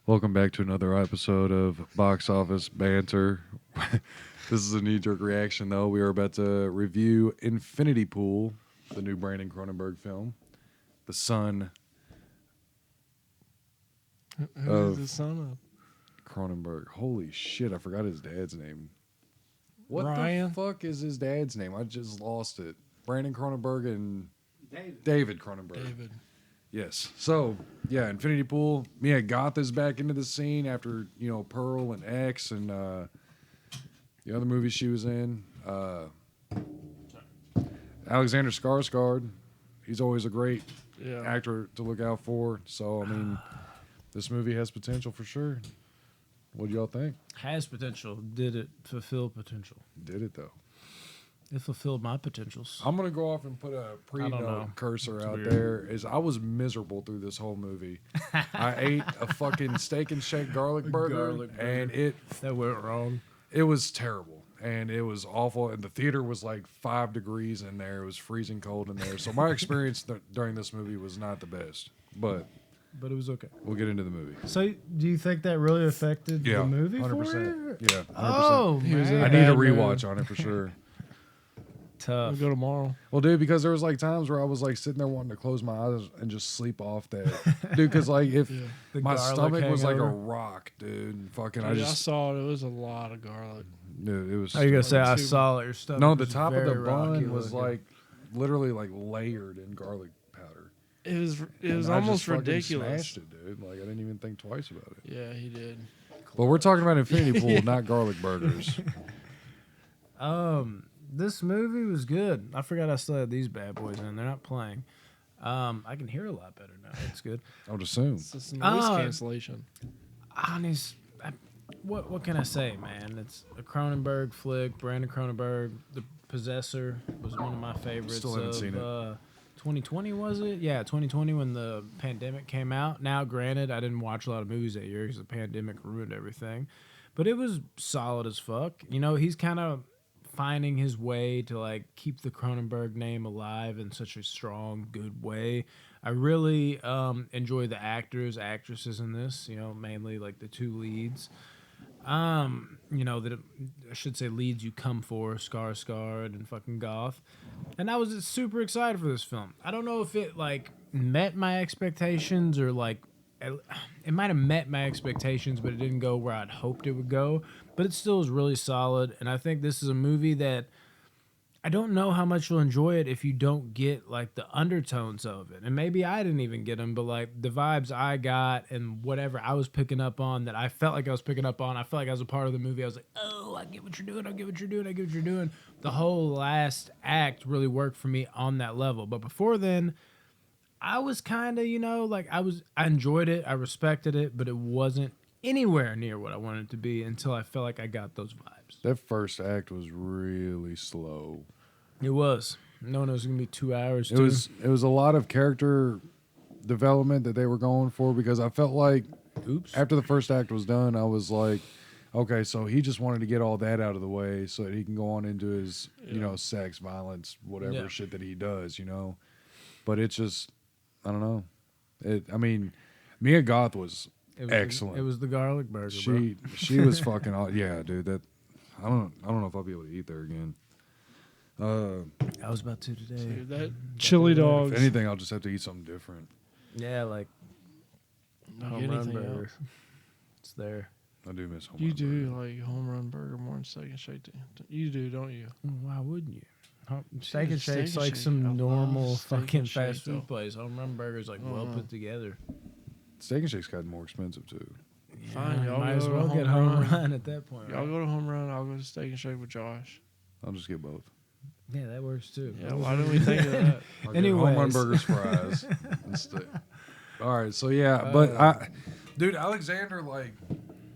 Welcome back to another episode of Box Office Banter. This is a knee-jerk reaction, though. We are about to review Infinity Pool, the new Brandon Cronenberg film. The son Who's the son of? Cronenberg. Holy shit, I forgot his dad's name. What Ryan? the fuck is his dad's name? I just lost it. Brandon Cronenberg and David Cronenberg. David. Yes. So, yeah, Infinity Pool. Mia Goth is back into the scene after, Pearl and X and the other movies she was in. Alexander Skarsgård. He's always a great Yeah. actor to look out for. So, I mean, this movie has potential for sure. What do y'all think? Has potential. Did it fulfill potential? Did it, though? It fulfilled my potentials. I'm going to go off and put a know. pre-note cursor It's out weird. there. Is I was miserable through this whole movie. I ate a fucking steak and shake garlic burger, Garlic burger. and it That went wrong. was terrible. And it was awful. And the theater was like 5 degrees in there. It was freezing cold in there. So my experience during this movie was not the best. But But it was okay. we'll get into the movie. So, do you think that really affected Yeah, the movie 100%. Yeah, 100%. Oh, He was man. in I need a bad mood. rewatch on it for sure. We'll Tough. go tomorrow. Well, dude, because there was like times where I was like sitting there wanting to close my eyes and just sleep off that. Dude, because like if Yeah. The my garlic stomach was like a hangover. rock, dude. And fucking, Dude, I I just, saw it. It was a lot of garlic. dude, it was. How you gonna say I Too- saw it? Your stuff. No, the was top of the very rocky bun was looking. like literally like layered in garlic powder. It was And I almost just fucking ridiculous. Smashed it, dude. Like I didn't even think twice about it. Yeah, he did. But we're talking about Infinity Pool, not garlic burgers. This movie was good. I forgot I still had these bad boys in. They're not playing. I can hear a lot better now. That's good. I would assume. It's just noise Ah. cancellation. Honest, what can I say, man? It's a Cronenberg flick. Brandon Cronenberg, The Possessor, was one of my favorites. Still haven't seen it. 2020 was it? Yeah, 2020 when the pandemic came out. Now, granted, I didn't watch a lot of movies that year because the pandemic ruined everything, but it was solid as fuck. You know, he's kind of finding his way to like keep the Cronenberg name alive in such a strong, good way. I really enjoy the actors, actresses in this. You know, mainly like the two leads. You know, that I should say leads you come for, Skarsgård and fucking Goth. And I was super excited for this film. I don't know if it like met my expectations or like it might have met my expectations, but it didn't go where I'd hoped it would go. But it still is really solid, and I think this is a movie that I don't know how much you'll enjoy it if you don't get like the undertones of it. And maybe I didn't even get them, but like the vibes I got and whatever I was picking up on that I felt like I was picking up on, I felt like I was a part of the movie. I was like, oh, I get what you're doing. I get what you're doing. I get what you're doing. The whole last act really worked for me on that level. But before then, I was kind of, like I enjoyed it. I respected it, but it wasn't anywhere near what I wanted it to be until I felt like I got those vibes. That first act was really slow. It was. No one was going to be 2 hours. It was a lot of character development that they were going for because I felt like after the first act was done, I was like, okay, so he just wanted to get all that out of the way so that he can go on into his, sex, violence, whatever shit that he does, But it's just, I don't know. I mean, Mia Goth was excellent. It was the garlic burger, bro. She was fucking yeah, dude. That I don't know if I'll be able to eat there again. I was about to today. Dude, that chili dogs. If anything, I'll just have to eat something different. Yeah, like Don't home get run anything burger. else. It's there. I do miss home. You run do burger. like home run burger more than steak and shake. You do, don't you? Why wouldn't you? Steak and Steak Shake's and like Shake. I some love normal Steak and fucking Shake, fast food though. place. Home run burger's like well put together. Steak and Shake's gotten more expensive too. Fine, y'all might as go to well Home get home Run. run at that point. Y'all Right? go to home run. I'll go to steak and shake with Josh. I'll just get both. Yeah, that works too. Yeah, why didn't we think of that? I'll get home run Anyways. burgers, fries. Instead. All right, so yeah, but dude, Alexander, like,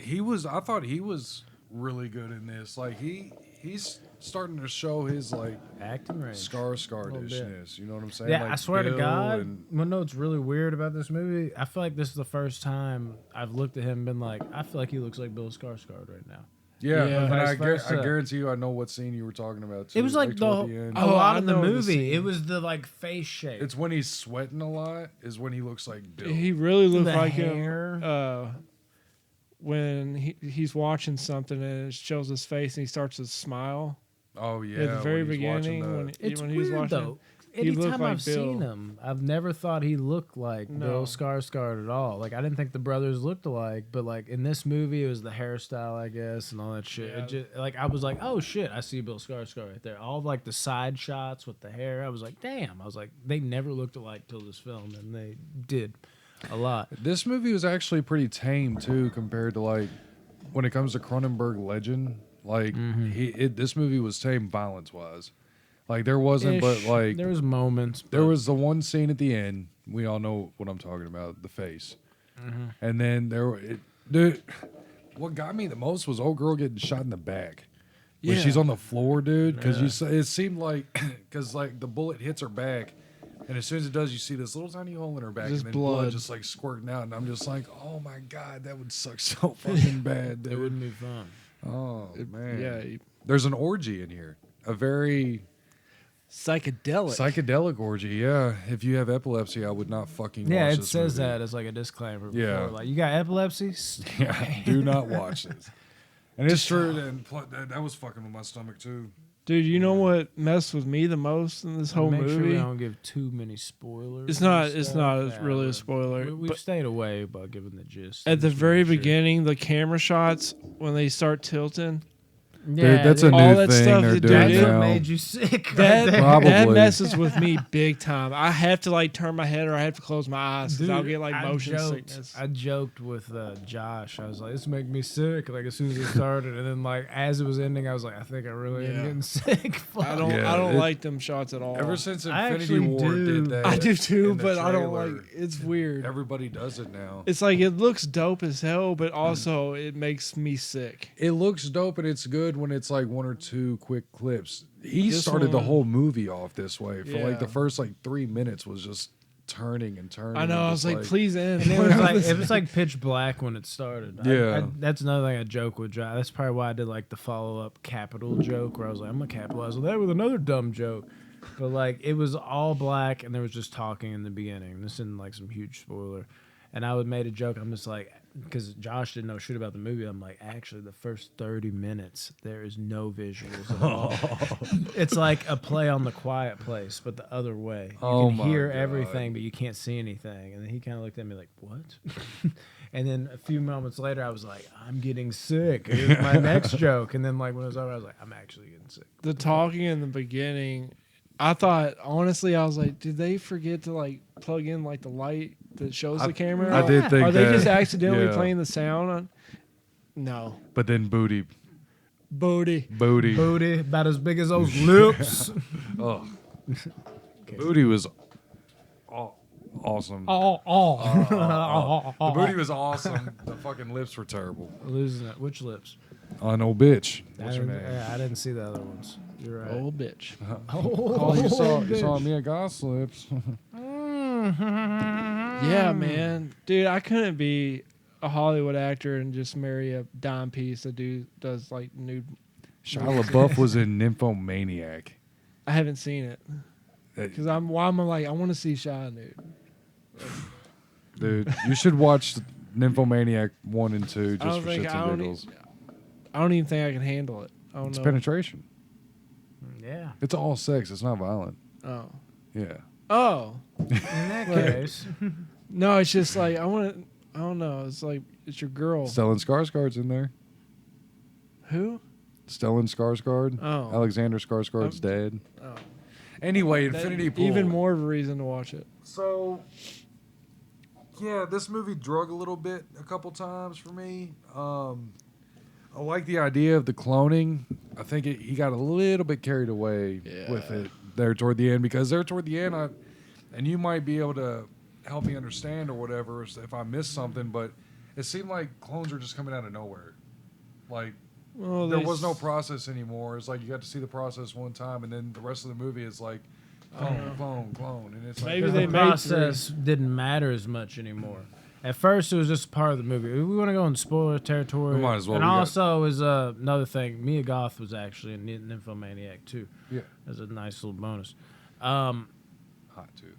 I thought he was really good in this. Like, he's starting to show his like Acting range. Skarsgårdishness. You know what I'm saying? Yeah, like I swear to Bill God. and- Well, no, it's really weird about this movie. I feel like this is the first time I've looked at him and been like, I feel like he looks like Bill Skarsgård right now. yeah, Yeah. and Vice I versa. guarantee you, I know what scene you were talking about. Too. It was like toward the end. a Oh, lot I of the know the movie. scene. It was the like face shape. It's when he's sweating a lot is when he looks like Bill. He really looked The like hair. him. when he's watching something and it shows his face and he starts to smile. Oh yeah, At the very when he's watching beginning, the- It's when he was weird watching, though. he looked Anytime like I've seen Bill. him, I've never thought he looked like No. Bill Skarsgård at all. Like I didn't think the brothers looked alike, but like in this movie, it was the hairstyle, I guess, and all that shit. Yeah. It just, like I was like, oh shit, I see Bill Skarsgård right there. All of, like the side shots with the hair, I was like, damn. I was like, they never looked alike till this film, and they did a lot. This movie was actually pretty tame too, compared to like when it comes to Cronenberg Legend. Like this movie was tame violence wise. Like there wasn't, but Ish. like There was moments. there but- was the one scene at the end. We all know what I'm talking about, the face. And then dude, what got me the most was old girl getting shot in the back. When Yeah. she's on the floor, dude, because it seemed like, because like the bullet hits her back, and as soon as it does, you see this little tiny hole in her back, Just and then blood blood. just like squirting out, and I'm just like, oh my god, that would suck so fucking bad, It dude. wouldn't be fun. Oh man, Yeah, There's an orgy in here, a very psychedelic. psychedelic orgy. Yeah, if you have epilepsy, I would not fucking. Yeah, watch it this says movie. that as like a disclaimer. Yeah. Before. Like you got epilepsy. Yeah, do not watch this. And it's true, and that was fucking with my stomach too. Dude, you know what messed with me the most in this whole Make sure we movie? don't give too many spoilers. It's and not. It's stuff. not Yeah, really a we're- spoiler. We've but stayed away about giving the gist. at the Just very make sure. beginning, the camera shots when they start tilting, yeah, Dude, that's a all new that thing stuff they're that doing that's dude what now. made you sick. that right there. Probably. that messes with me big time. I have to like turn my head or I have to close my eyes because I'll Dude, get like I motion joked- sickness. I joked with Josh. I was like, "This make me sick." Like as soon as it started, and then like as it was ending, I was like, "I think I really am Yeah. getting sick." Fuck. I don't. Yeah, I don't it- like them shots at all. Ever since I Infinity actually War do. did that, I do too, in the but I don't trailer, like. It's weird. Everybody does it now. It's like it looks dope as hell, but also it makes me sick. It looks dope and it's good when it's like one or two quick clips. He This started the one- whole movie off this way. For like Yeah. the first like 3 minutes was just turning and turning. I know. and I was just like, please end. And it was like it was like pitch black when it started. Yeah. That's another thing I joke with Josh. That's probably why I did like the follow up capital joke where I was like, I'm gonna capitalize on that with another dumb joke. But like it was all black and there was just talking in the beginning. This isn't like some huge spoiler. And I would made a joke. I'm just like, because Josh didn't know shit about the movie. I'm like, actually, the first 30 minutes there is no visuals at all. It's like a play on The Quiet Place, but the other way. You Oh can my hear God. everything, but you can't see anything. And then he kind of looked at me like, what? And then a few moments later, I was like, I'm getting sick. Here's my next joke. And then like when it was over, I was like, I'm actually getting sick. The talking in the beginning, I thought honestly, I was like, did they forget to like plug in like the light that shows the camera? I did think Are they that, just accidentally yeah. playing the sound on? No, But then booty. booty. Booty about as big as those lips. Oh. The booty was awesome. The booty was awesome. The fucking lips were terrible. Losing it. Which lips? On old bitch. What's I her didn't, name? yeah, I didn't see the other ones. You're right. Old bitch. Oh, you saw bitch. Mia Goth's lips. Yeah, man, dude, I couldn't be a Hollywood actor and just marry a dime piece that does like nude. Shia LaBeouf was in Nymphomaniac. I haven't seen it That- because I'm like I want to see Shia nude. Dude, you should watch Nymphomaniac 1 and 2 I just don't for think shits I and don't, giggles. I don't even think I can handle it. I don't It's know. penetration. Yeah. It's all sex. It's not violent. Oh, Yeah. oh, In that case. no, it's just like I want to. I don't know. It's like it's your girl. Stellan Skarsgård's in there. Who? Stellan Skarsgård. Oh. Alexander Skarsgård's dad. Oh. Anyway, That- Infinity Pool. Even more of a reason to watch it. So, yeah, this movie drug a little bit a couple times for me. I like the idea of the cloning. I think he got a little bit carried away with it there toward the end because there toward the end, and you might be able to help me understand or whatever if I missed something, but it seemed like clones were just coming out of nowhere. Like, Well, there they was no s- process anymore. It's like you got to see the process one time, and then the rest of the movie is like clone, and it's Maybe like they the made process didn't matter as much anymore. At first, it was just part of the movie. We want to go in spoiler territory. We might as well. And We got- also, is another thing. Mia Goth was actually in Nymphomaniac too. yeah, As a nice little bonus. hot too.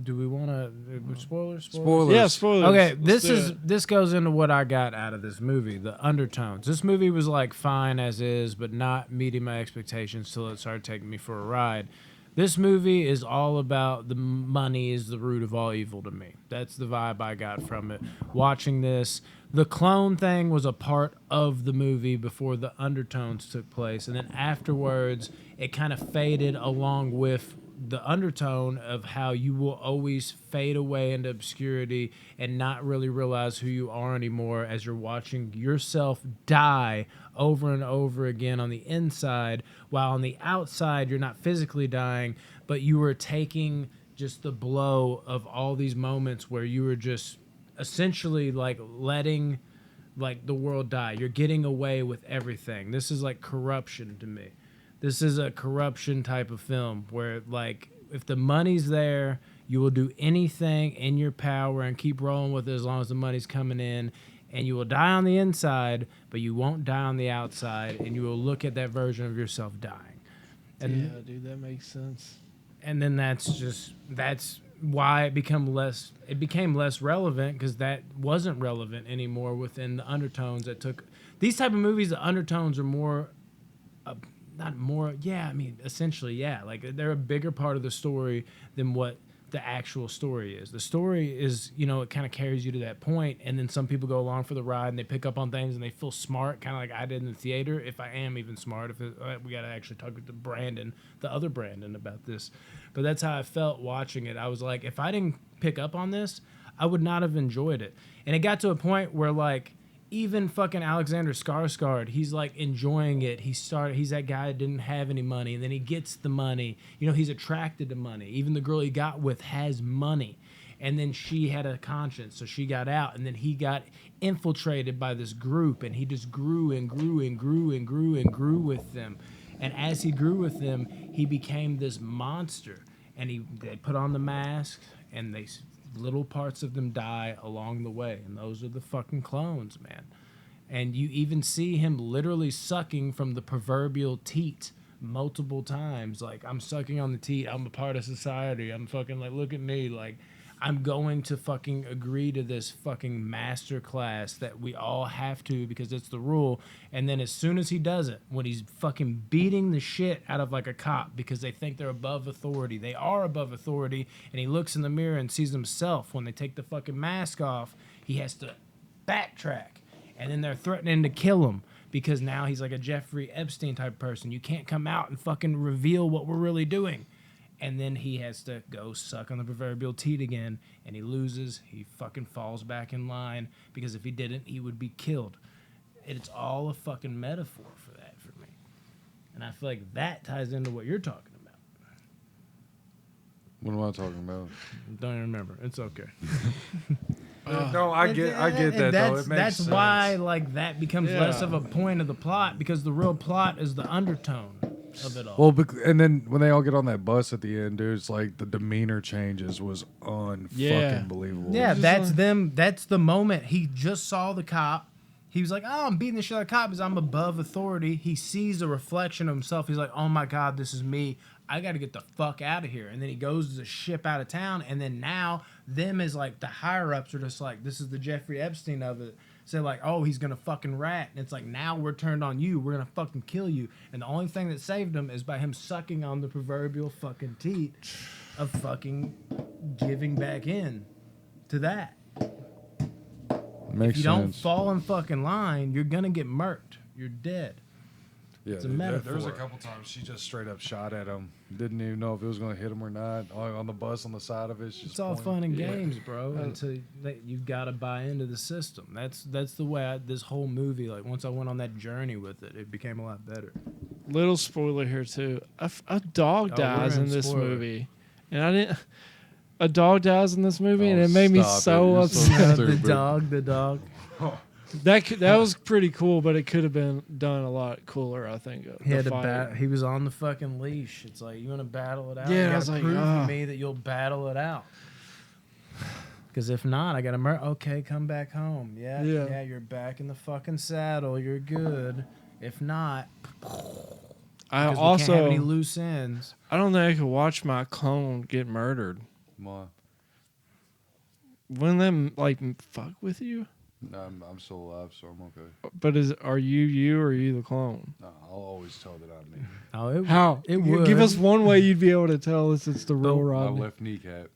Do we want to spoilers? Spoilers. Yeah, spoilers. Okay, Let's do this goes into what I got out of this movie, the undertones. This movie was like fine as is, but not meeting my expectations till it started taking me for a ride. This movie is all about the money is the root of all evil to me. That's the vibe I got from it. Watching this, the clone thing was a part of the movie before the undertones took place, and then afterwards, it kind of faded along with the undertone of how you will always fade away into obscurity and not really realize who you are anymore as you're watching yourself die over and over again on the inside, while on the outside you're not physically dying, but you were taking just the blow of all these moments where you were just essentially like letting like the world die. You're getting away with everything. This is like corruption to me. This is a corruption type of film where, like, if the money's there, you will do anything in your power and keep rolling with it as long as the money's coming in. And you will die on the inside, but you won't die on the outside. And you will look at that version of yourself dying. And, yeah, dude, that makes sense. and then that's why it became less relevant, because that wasn't relevant anymore within the undertones that took these type of movies. The undertones are more not more, yeah, I mean, essentially, yeah. Like, they're a bigger part of the story than what the actual story is. The story is, it kind of carries you to that point, and then some people go along for the ride, and they pick up on things, and they feel smart, kind of like I did in the theater, if I am even smart. We got to actually talk to Brandon, the other Brandon, about this. But that's how I felt watching it. I was like, if I didn't pick up on this, I would not have enjoyed it. And it got to a point where, like, even fucking Alexander Skarsgård, he's like enjoying it. He's that guy that didn't have any money, and then he gets the money. He's attracted to money. Even the girl he got with has money. And then she had a conscience, so she got out, and then he got infiltrated by this group, and he just grew and grew and grew and grew and grew with them. And as he grew with them, he became this monster. And they put on the mask, and little parts of them die along the way, and those are the fucking clones, man. And you even see him literally sucking from the proverbial teat multiple times. Like, I'm sucking on the teat, I'm a part of society, I'm fucking like, look at me, like, I'm going to fucking agree to this fucking master class that we all have to because it's the rule. And then as soon as he does it, when he's fucking beating the shit out of like a cop because they think they're above authority, they are above authority, and he looks in the mirror and sees himself when they take the fucking mask off, he has to backtrack. And then they're threatening to kill him because now he's like a Jeffrey Epstein type person. You can't come out and fucking reveal what we're really doing. And then he has to go suck on the proverbial teat again, and he loses. He fucking falls back in line, because if he didn't, he would be killed. It's all a fucking metaphor for that for me. And I feel like that ties into what you're talking about. What am I talking about? Don't even remember. It's okay. No, I get that though. It makes that's sense. why like that becomes Yeah. less of a point of the plot, because the real plot is the undertone of it all. Well, and then when they all get on that bus at the end, dude, it's like the demeanor changes was unfucking believable. Yeah, Just that's like- them. That's the moment he just saw the cop. He was like, "Oh, I'm beating the shit out of the cop because I'm above authority." He sees a reflection of himself. He's like, "Oh my god, this is me. I got to get the fuck out of here." And then he goes to ship out of town. And then now them as like the higher ups are just like, "This is the Jeffrey Epstein of it." Say like, "Oh, he's gonna fucking rat." And it's like, now we're turned on you. We're gonna fucking kill you. And the only thing that saved him is by him sucking on the proverbial fucking teat of fucking giving back in to that. Makes If you sense. don't fall in fucking line, you're gonna get murked. You're dead. Yeah, It's a dude, there was a metaphor. couple times she just straight up shot at him. Didn't even know if it was going to hit him or not. On the bus on the side of it. It's all fun and games, bro. Until you've got to buy into the system. That's the way this whole movie. Like, once I went on that journey with it, it became a lot better. Little spoiler here too. A dog Oh, dies we're in in this spoiler. movie, and I didn't. A dog dies in this movie, and Oh, it made me stop so it. You're so upset. stupid. The dog. That was pretty cool, but it could have been done a lot cooler. I think. He had the to fight. He was on the fucking leash. It's like, you want to battle it out? Yeah, you I was gotta like, prove ah. to me that you'll battle it out. Because if not, I got to murder. Okay, come back home. Yeah. Yeah, you're back in the fucking saddle. You're good. If not, I because we can't have any also loose ends. I don't think I could watch my clone get murdered. Why? wouldn't that like fuck with you? No, I'm still alive, so I'm okay. But are you or are you the clone? No, I'll always tell that I'm me. Oh, it, How? It Give would. us one way you'd be able to tell us it's the real My Rodney. left kneecap.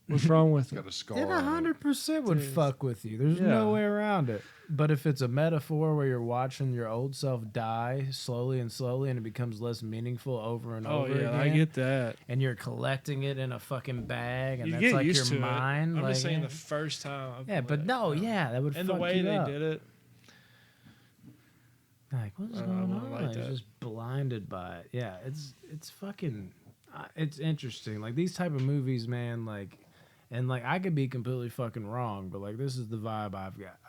What's wrong with It's it? got a scar. It on it. 100% would Jeez. fuck with you. There's Yeah. no way around it. But if it's a metaphor where you're watching your old self die slowly and slowly and it becomes less meaningful over and Oh over yeah, again, I get that. and you're collecting it in a fucking bag and You that's get like used your to mind. it. I'm like, just saying yeah. the first time. Yeah, but no, yeah, that would And fuck the way you they up. did it. Like, what's I going wouldn't on? like You're that. just blinded by it. Yeah, it's fucking, it's interesting. Like these type of movies, man. Like, and like I could be completely fucking wrong, but like this is the vibe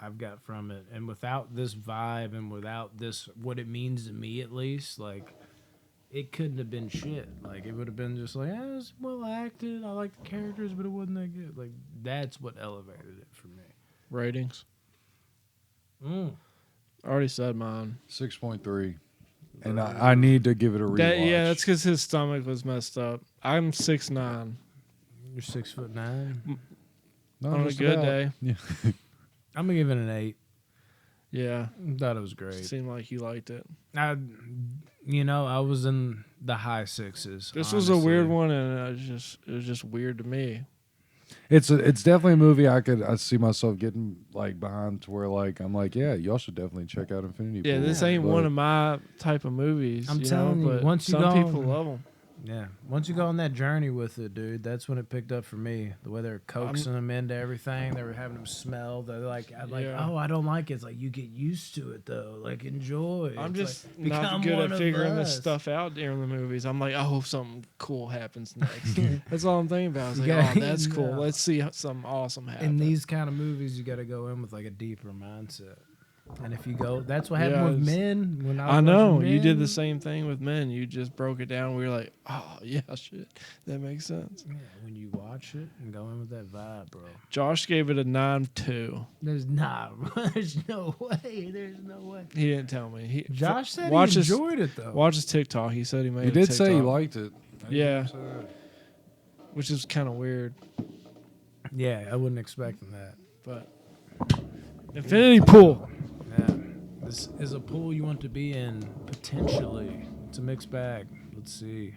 I've got from it. And without this vibe and without this, what it means to me at least, like. It couldn't have been shit. Like it would have been just like, it was well acted. I like the characters, but it wasn't that good. Like that's what elevated it for me. Ratings. Mm. I already said mine. 6.3. And I need to give it a rewatch. Yeah, that's because his stomach was messed up. I'm 6'9". You're 6'9". No, On a just good about. day. Yeah. I'm gonna give it an 8. Yeah, Thought it was great. seemed like you liked it. I was in the high 6s. This was a weird honestly. one, and it was just weird to me. It's definitely a movie I see myself getting like behind to where like I'm like, yeah, y'all should definitely check out Infinity Yeah, Pool. this ain't one But of my type of movies. I'm you telling you, know, but once you some go people on- love them. Yeah, once you go on that journey with it, dude, that's when it picked up for me. The way they were coaxing them into everything, they were having them smell. They're like, Yeah. oh, I don't like it. It's like you get used to it though. Like enjoy. I'm It's just like, not become good one at of figuring this us. stuff out during the movies. I'm like, I hope something cool happens next. That's all I'm thinking about. I was like, Yeah, oh, that's cool. no. Let's see something awesome happen. In these kind of movies, you got to go in with like a deeper mindset. And if you go, that's what happened with it's- Men. When I, I was know watching you did the Men. same thing with Men. You just broke it down. We were like, oh yeah, shit, that makes sense. Yeah, when you watch it and go in with that vibe, bro. Josh gave it a 9.2. There's there's no way. There's no way. He didn't tell me. Josh said watch he his- enjoyed it though. Watch his TikTok. He said he made. he a did say he TikTok, liked it. Yeah. which is kind of weird. Yeah, I wasn't expecting that. But Infinity Pool. Yeah, this is a pool you want to be in potentially. It's a mixed bag. Let's see.